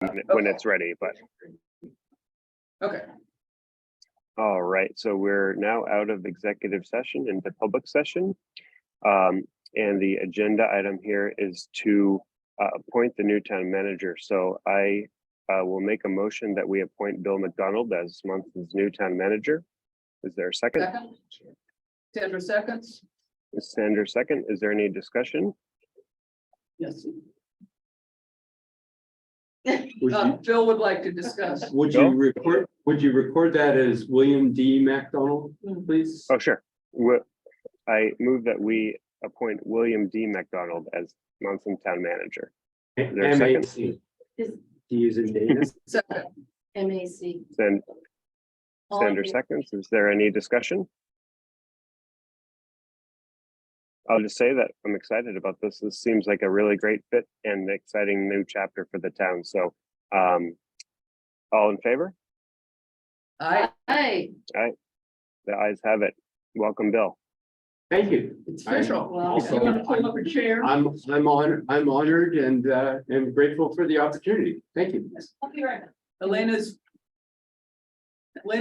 when it's ready, but. Okay. All right, so we're now out of executive session into public session. And the agenda item here is to appoint the new town manager. So I will make a motion that we appoint Bill McDonald as Monson's new town manager. Is there a second? Second. Sandra seconds. Is Sandra second? Is there any discussion? Yes. Would Phil would like to discuss. you record that as William D. McDonald, please? Oh, sure. I move that we appoint William D. McDonald as Monson town manager. Is there a second? MAC. He is in Davis. Second. MAC. Then All in Sandra favor? seconds. Is there any discussion? I'll just say that I'm excited about this. This seems like a really great fit and exciting new chapter for the town. So, all in favor? Aye. Aye. The ayes have it. Welcome, Bill. Thank you. It's official. Well, You want to pull up a chair? I'm honored and grateful for the opportunity. Thank you. I'll be right back. Elena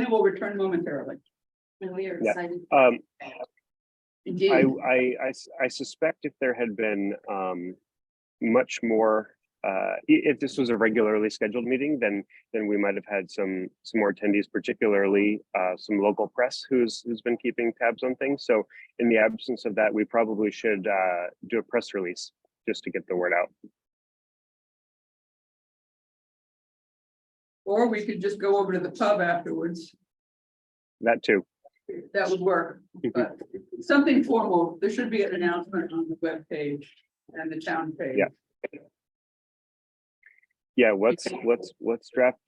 will return momentarily. And we are Yeah. excited. Indeed. I suspect if there had been much more, if this was a regularly scheduled meeting, then we might have had some more attendees, particularly some local press who's been keeping tabs on things. So in the absence of that, we probably should do a press release just to get the word out. Or we could just go over to the pub afterwards. That too. That would work, but something formal. There should be an announcement on the web page and the town page. Yeah. Yeah, let's draft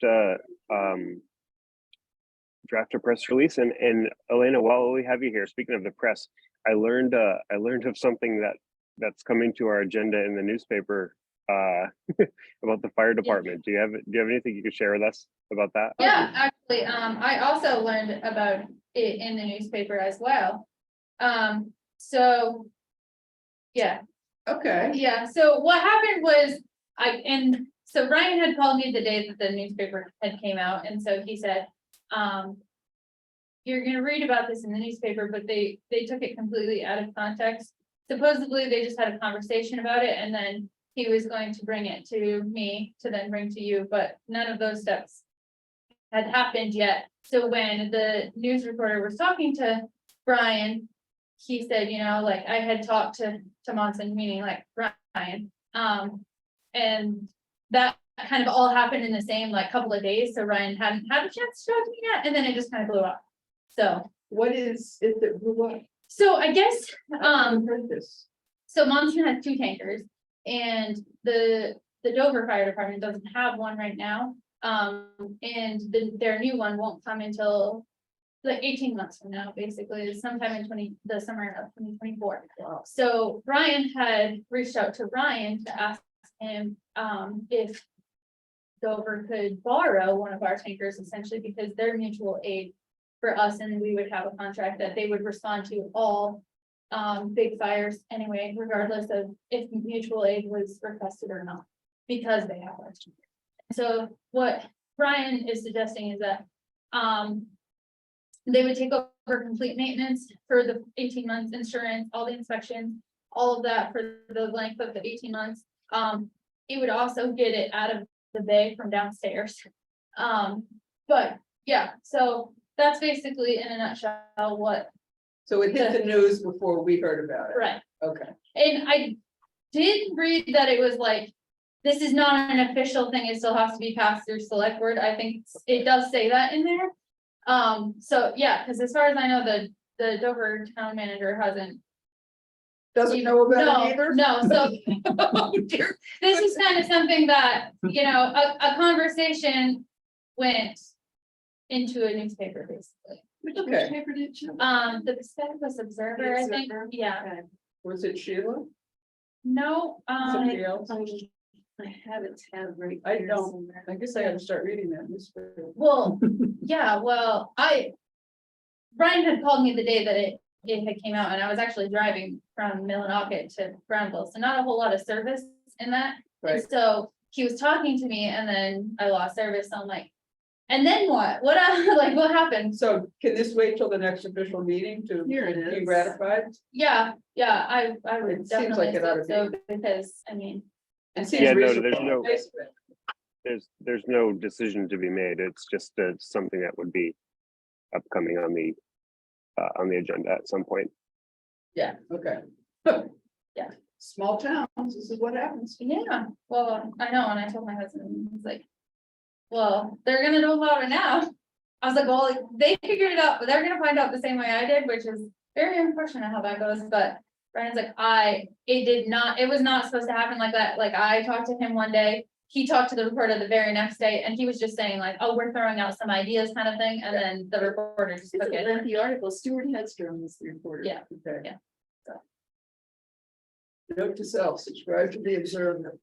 draft a press release. And Elena, while we have you here, speaking of the press, I learned of something that's coming to our agenda in the newspaper about the fire department. Do you have anything you could share with us about that? Yeah, actually, I also learned about it in the newspaper as well. So, yeah, Okay. yeah, so what happened was, so Ryan had called me the day that the newspaper had came out, and so he said, you're gonna read about this in the newspaper, but they took it completely out of context. Supposedly, they just had a conversation about it, and then he was going to bring it to me to then bring to you, but none of those steps had happened yet. So when the news reporter was talking to Brian, he said, like I had talked to Monson, meaning like Brian. And that kind of all happened in the same like couple of days. So Ryan hadn't had a chance to talk to me yet, and then it just kind of blew up. So What is it that blew up? so I guess Heard this. so Monson has 2 tankers, and the Dover Fire Department doesn't have one right now. And their new one won't come until like 18 months from now, basically, sometime in the summer of 2024. Wow. So Brian had reached out to Ryan to ask him if Dover could borrow one of our tankers, essentially because they're mutual aid for us, and we would have a contract that they would respond to all big fires anyway, regardless of if mutual aid was requested or not, because they have our tanker. So what Brian is suggesting is that they would take over complete maintenance for the 18 months, insurance, all the inspections, all of that for the length of the 18 months. He would also get it out of the bay from downstairs. But yeah, so that's basically in a nutshell what, So it hit the news before we heard about it. right. Okay. And I did read that it was like, this is not an official thing, it still has to be passed through select board. I think it does say that in there. So yeah, because as far as I know, the Dover town manager Doesn't know about it either? No, so Oh, dear. this is kind of something that, a conversation went into a newspaper, basically. Okay. The Pacificus Observer, I think, yeah, Was it Sheila? no, Somebody else? I have a tab right. I here don't. somewhere. I guess I gotta start reading that newspaper. well, yeah, well, Brian had called me the day that it had came out, and I was actually driving from Millinocket to Brownville, so not a whole lot of service in that. Right. And so he was talking to me and then I lost service. So I'm like, and then what? What, like, what happened? So can this wait till the next official meeting to Here it be is. ratified? Yeah, I It would seems like definitely it ought say to so because, I mean, And seems Yeah, no, reasonable. there's no decision to be made. It's just something that would be upcoming on the agenda at some point. Yeah, okay. Yeah. Small towns, this is what happens. yeah, well, I know, and I told my husband, he's like, well, they're gonna know about it now. I was like, well, like, they figured it out, but they're gonna find out the same way I did, which is very unfortunate how that goes, but Brian's like, it was not supposed to happen like that. Like, I talked to him one day, he talked to the reporter the very next day, and he was just saying like, oh, we're throwing out some ideas kind of thing, and then the reporter just It's took a it. lengthy article. Stuart Hedstrom is the reporter. Yeah. Okay. Yeah. Note to self, subscribe to the Observer.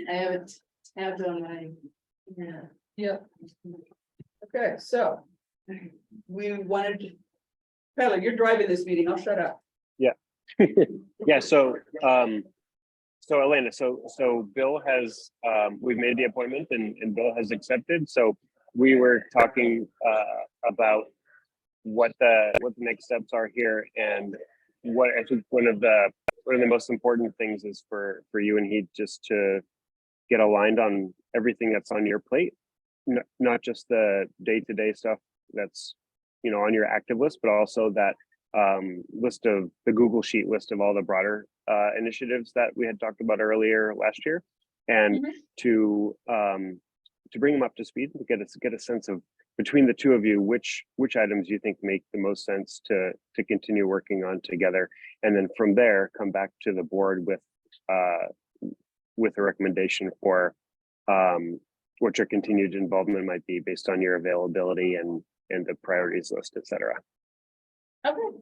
I have it tabbed on my, yeah. Yeah. Okay, so we wanted to. Tyler, you're driving this meeting, I'll shut up. Yeah, so Elena, so Bill has, we've made the appointment and Bill has accepted, so we were talking about what the next steps are here, and what I think one of the most important things is for you and he just to get aligned on everything that's on your plate, not just the day-to-day stuff that's, you know, on your active list, but also that list of the Google Sheet list of all the broader initiatives that we had talked about earlier last year, and to bring them up to speed, to get a sense of, between the two of you, which items you think make the most sense to continue working on together, and then from there come back to the board with a recommendation for what your continued involvement might be based on your availability and the priorities list, et cetera. Okay.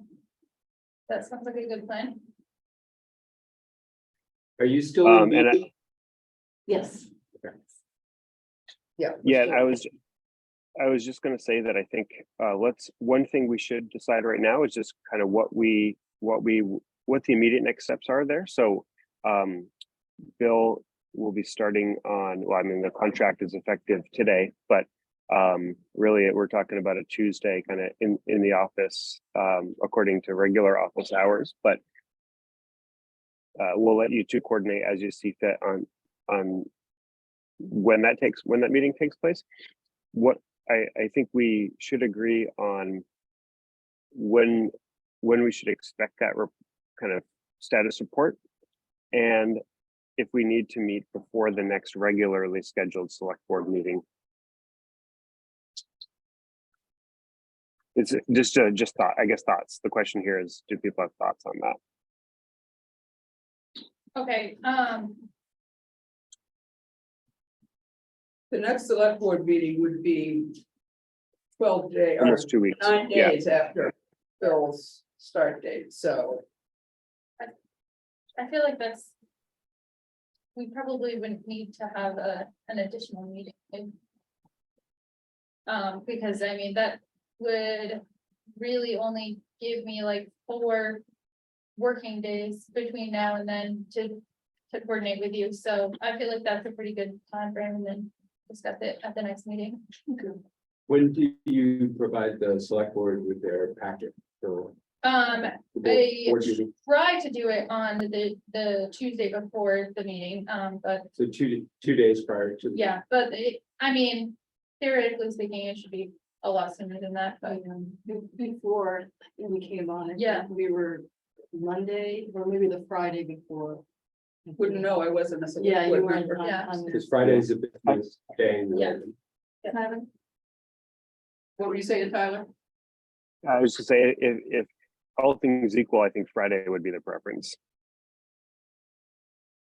That sounds like a good plan. Are you still? in And meeting? Yes. Yeah. Yeah, I was just going to say that I think one thing we should decide right now is just kind of what the immediate next steps are there. So Bill will be starting on, well, I mean, the contract is effective today, but really we're talking about a Tuesday kind of in the office according to regular office hours, but we'll let you two coordinate as you see fit on when that meeting takes place. What I think we should agree on when we should expect that kind of status report, and if we need to meet before the next regularly scheduled select board meeting. It's just thought, I guess, thoughts. The question here is, do people have thoughts on that? Okay, The next select board meeting would be 12 days or Almost 2 weeks. 9 Yeah. days after Bill's start date, so. I feel like we probably wouldn't need to have an additional meeting. Because I mean, that would really only give me like 4 working days between now and then to coordinate with you, so I feel like that's a pretty good time frame, and then discuss it at the next meeting. When do you provide the select board with their packet? So I board meeting? try to do it on the Tuesday before the meeting, but So 2 days prior to. yeah, but I mean, theoretically speaking, it should be a lot sooner than that, but Before we came on, I think Yeah. we were Monday or maybe the Friday before. Wouldn't know, I wasn't a select Yeah, you board weren't member. Yeah. on. Because Friday is a business day. Yeah. What were you saying, Tyler? I was to say, if all things equal, I think Friday would be the preference.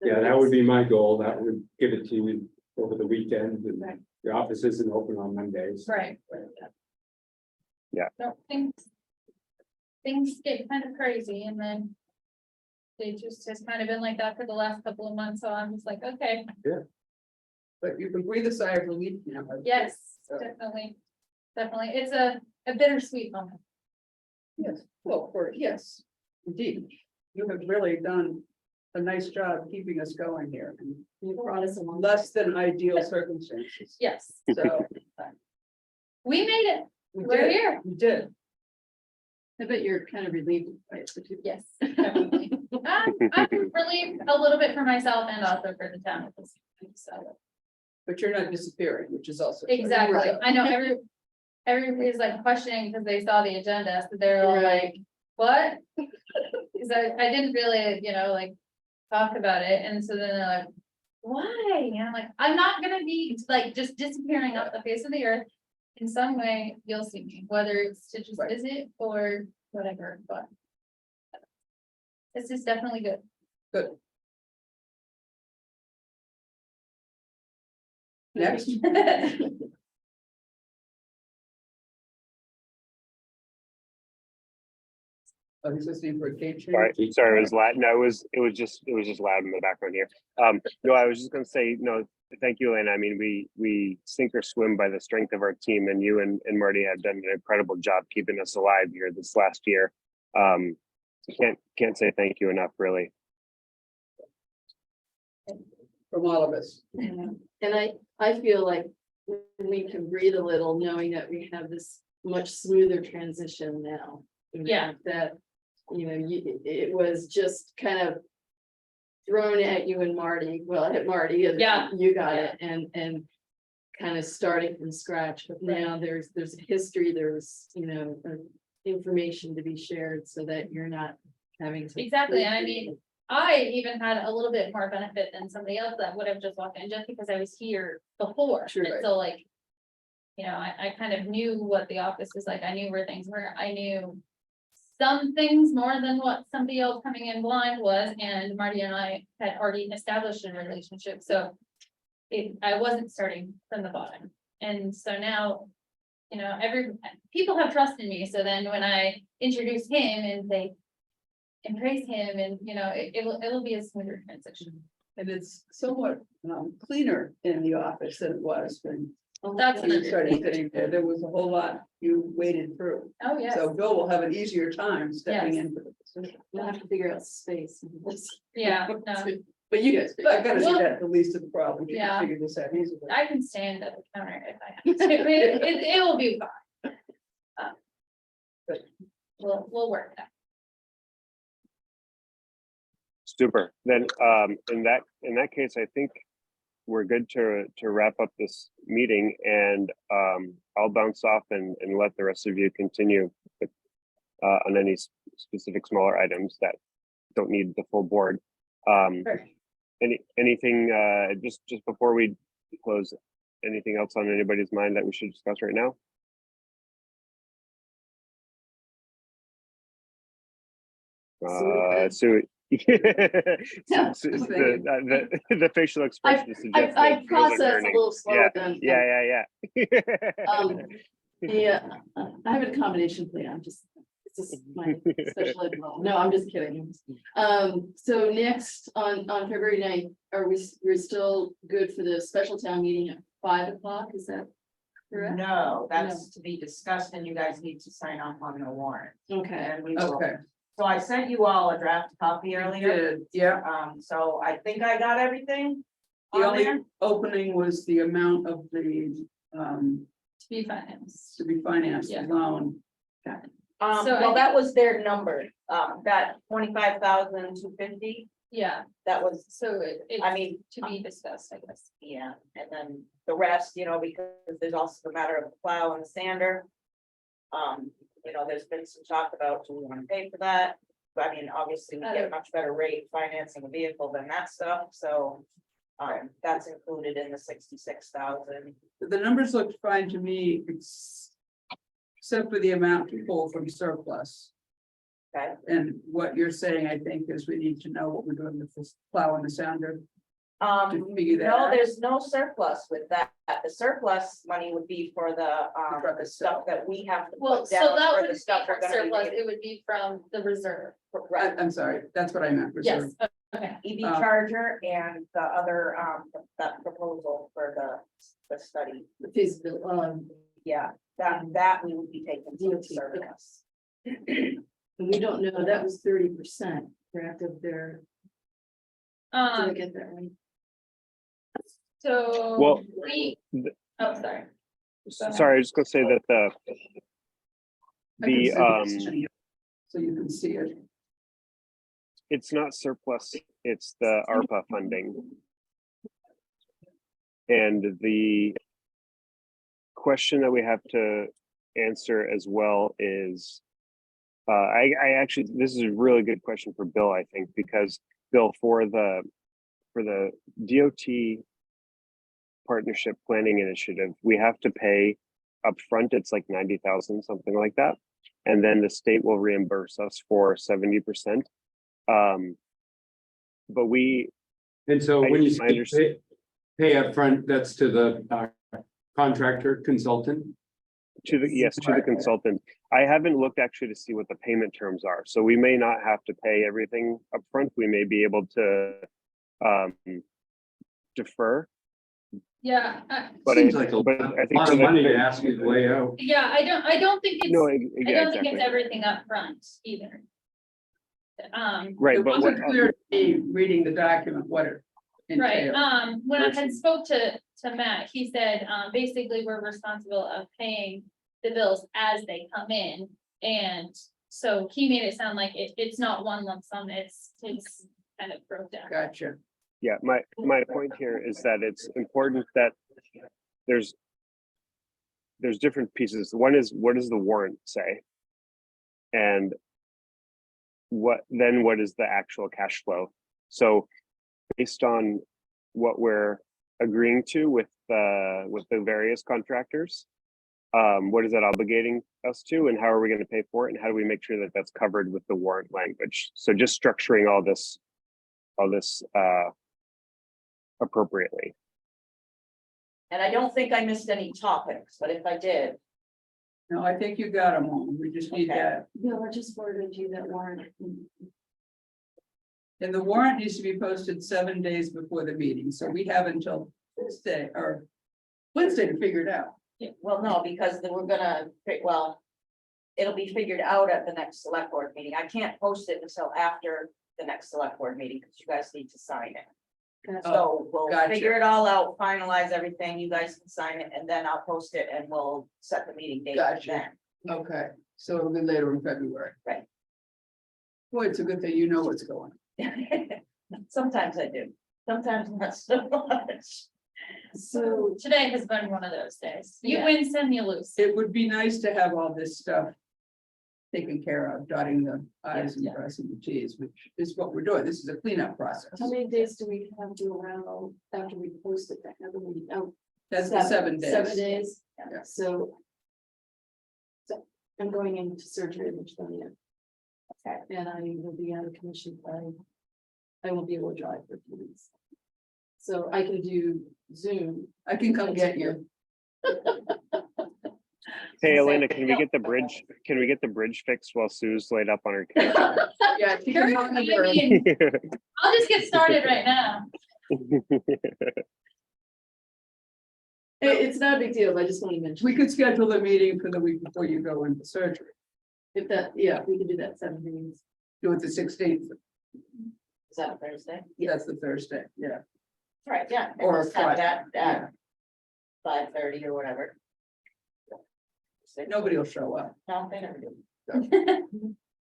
Yeah, that would be my goal. That would give it to you over the weekend, and the office isn't open on Mondays. right. Yeah. No, things get kind of crazy, and then they just has kind of been like that for the last couple of months, so I'm just like, okay, But you can breathe a sigh of relief now. yes, definitely. Definitely, it's a bittersweet moment. Yes, well, yes, indeed. You have really done a nice job keeping us going here in You brought us along. less than ideal circumstances. Yes, So we made it. we We're did, here. we did. I bet you're kind of relieved by it. But Yes. Definitely. I'm relieved a little bit for myself and also for the town. So, But you're not disappearing, which is also. exactly. I know everybody's like questioning because they saw the agenda, so they're all like, what? Cause I didn't really, like talk about it. And so then they're like, why? And I'm like, I'm not gonna be like just disappearing off the face of the earth. In some way, you'll see me, whether it's to just Right. visit or whatever, but. This is definitely good. Good. Next, oh, he's listening for a cage. Sorry, it was loud. No, it was just loud in the background here. No, I was just gonna say, no, thank you, Elena. I mean, we sink or swim by the strength of our team, and you and Marty have done an incredible job keeping us alive here this last year. Can't say thank you enough, really. From all of us. And I feel like we can breathe a little knowing that we have this much smoother transition now. Yeah. That, it was just kind of thrown at you and Marty, well, at Marty, and Yeah. you got it, and kind of starting from scratch, but now there's a history, there's, information to be shared so that you're not having to. Exactly, and I mean, I even had a little bit more benefit than somebody else that would have just walked in, just because I was here before. Sure. And so like, I kind of knew what the office was like, I knew where things were, I knew some things more than what somebody else coming in blind was, and Marty and I had already established a relationship, so I wasn't starting from the bottom. And so now, people have trust in me, so then when I introduce him and they and praise him, and it'll be a smoother transition. And it's somewhat cleaner in the office than it was when That's you started sitting there. There was a whole lot you waded through. Oh, yes, So Bill will have an easier time stepping Yes. in. for the position. We'll have to figure out space. yeah, no, But you guys, I've got to see Well, that the least of the problem. You yeah. can figure this out easily. I can stand at the counter if I have to, it will be fine. Good. We'll work that. Super. Then, in that case, I think we're good to wrap up this meeting, and I'll bounce off and let the rest of you continue with, on any specific smaller items that don't need the full board. Sure. Anything just before we close, anything else on anybody's mind that we should discuss right now? So the facial expression suggests I that Bill's are process a turning. little slower than. Yeah. Yeah, I have a combination plan, it's just my special ed role. No, I'm just kidding. So next on February 9th, we're still good for the special town meeting at 5 o'clock, is that correct? No, that's to be discussed and you guys need to sign off on the warrant. Okay, And we will, Okay. so I sent you all a draft copy earlier. Good, yeah. So I think I got everything The on only there. opening was the amount of the To be financed. to be financed Yeah. loan. So Well, that was their number, that 25,250, Yeah, that was, so I mean, to be discussed, I guess. yeah, and then the rest, because there's also the matter of the plow and the sander. There's been some talk about, do we want to pay for that? But I mean, obviously, we get a much better rate financing a vehicle than that stuff, so. That's included in the 66,000. The numbers looked fine to me, except for the amount to pull from surplus. Okay, And what you're saying, I think, is we need to know what we're doing with this plow and the sounder to figure that no, out. there's no surplus with that. The surplus money would be for the truck stuff that we have to Well, put so down that for would the be stuff we're from gonna surplus, be. it would be from the reserve. Right, I'm sorry, that's what I meant. reserve. Yes, okay, EV charger and the other, that proposal for the study. the feasibility, Yeah, that we would be taking to the DOT, surplus. and we don't know, that was 30%, correct, of their I get that right? So. Well, we, th- oh, sorry. Go ahead. sorry, I was just gonna say that I can the, send this to you, so you can see it. it's not surplus, it's the ARPA funding. And the question that we have to answer as well is, I actually, this is a really good question for Bill, I think, because Bill, for the DOT Partnership Planning Initiative, we have to pay upfront, it's like 90,000, something like that. And then the state will reimburse us for 70%. But we, And so when you I say understand. pay upfront, that's to the contractor consultant? To the, yes, to the consultant. I haven't looked actually to see what the payment terms are, so we may not have to pay everything upfront. We may be able to defer. Yeah, But Seems like a but I think lot for of the- money to ask you to lay out. yeah, I don't think it's, No, I yeah, don't think it's exactly. everything up front either. Right, It but wasn't what, clear to me reading the document what it Right, entailed. when I had spoke to Matt, he said, basically, we're responsible of paying the bills as they come in. And so he made it sound like it's not one lump sum, it's kind of broke down. Gotcha. yeah, my point here is that it's important that there's different pieces. One is, what does the warrant say? And what is the actual cash flow? So based on what we're agreeing to with the various contractors, what is that obligating us to, and how are we going to pay for it, and how do we make sure that that's covered with the warrant language? So just structuring all this appropriately. And I don't think I missed any topics, but if I did, No, I think you got them all. We just need Okay. that. No, I just forwarded you that warrant. And the warrant needs to be posted 7 days before the meeting, so we have until Tuesday or Wednesday to figure it out. well, no, because then we're gonna, well, it'll be figured out at the next select board meeting. I can't post it until after the next select board meeting, because you guys need to sign it. So we'll gotcha. figure it all out, finalize everything, you guys can sign it, and then I'll post it and we'll set the meeting date Gotcha. then. Okay, so it'll be later in February. Right. Boy, it's a good thing you know what's going on. Sometimes I do, sometimes not so much. So, Today has been one of those days. You Yeah. win some, you lose. It would be nice to have all this stuff taken care of, dotting the i's and Yeah. crossing the t's, which is what we're doing. This is a cleanup process. how many days do we have to allow after we post it? That other meeting? Oh, That's the 7 days. 7 days, Yeah. so. I'm going into surgery on the 20th. Okay. And I will be out of commission I won't be able to drive for 2 weeks. So I can do Zoom. I can come get you. Hey, Elena, can we get the bridge? Can we get the bridge fixed while Sue's laid up on her couch? Yeah. she Sure, can I come here. mean, I'll just get started right now. It's not a big deal, I just want to mention. We could schedule a meeting for the week before you go into surgery. If that, yeah, we can do that 7 days. Do it the 16th. Is that Thursday? That's the Thursday, yeah. Right, yeah. and Or let's have that Friday, at 5:30 or whatever. Nobody will show up. No, they never do. You're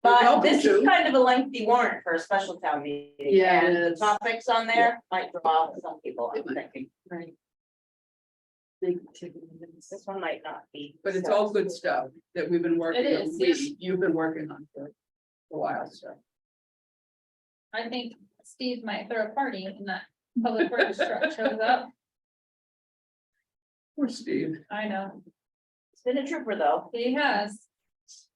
But welcome this is to. kind of a lengthy warrant for a special town meeting. Yeah, it And the is. topics on there might draw some people, It I'm might. thinking. Right. Big ticket items. This one might not be. But it's all good stuff that we've been working It on. is, yes. You've been working on for a while, so. I think Steve might throw a party when that public works truck shows up. Poor Steve. I know, It's been a trooper though. he has.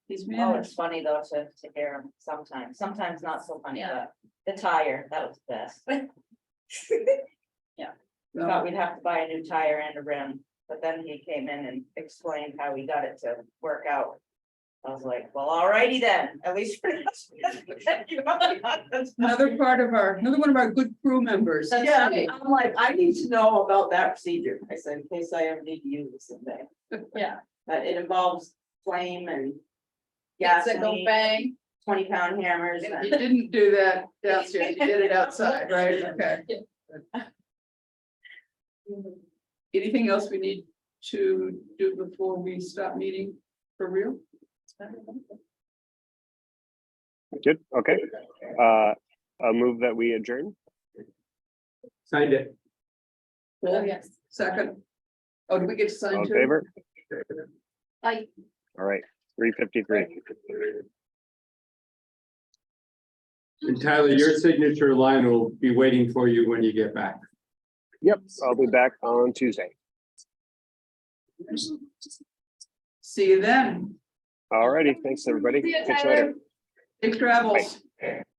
He's Oh, managed. it's funny though to hear him sometimes not so funny, Yeah. but the tire, that was the best. Thought we'd have to buy a new tire and a rim, but then he came in and explained how he got it to work out. I was like, well, alrighty then, at least. Another one of our good crew members. Yeah, I'm like, I need to know about that procedure, I said, in case I ever need to use this someday. Yeah. But it involves flame and Yes, it go gasoline. bang. 20-pound hammers. You and- didn't do that downstairs, you did it outside, right? Okay. Anything else we need to do before we stop meeting for real? Good, okay. I'll move that we adjourn. Signed it. Oh, yes. Second. Oh, do we get to sign All in too? favor? Bye. All right, 3:53. And Tyler, your signature line will be waiting for you when you get back. Yep, I'll be back on Tuesday. See you then. All righty, thanks, everybody. See ya, Catch you later. Tyler. Safe travels.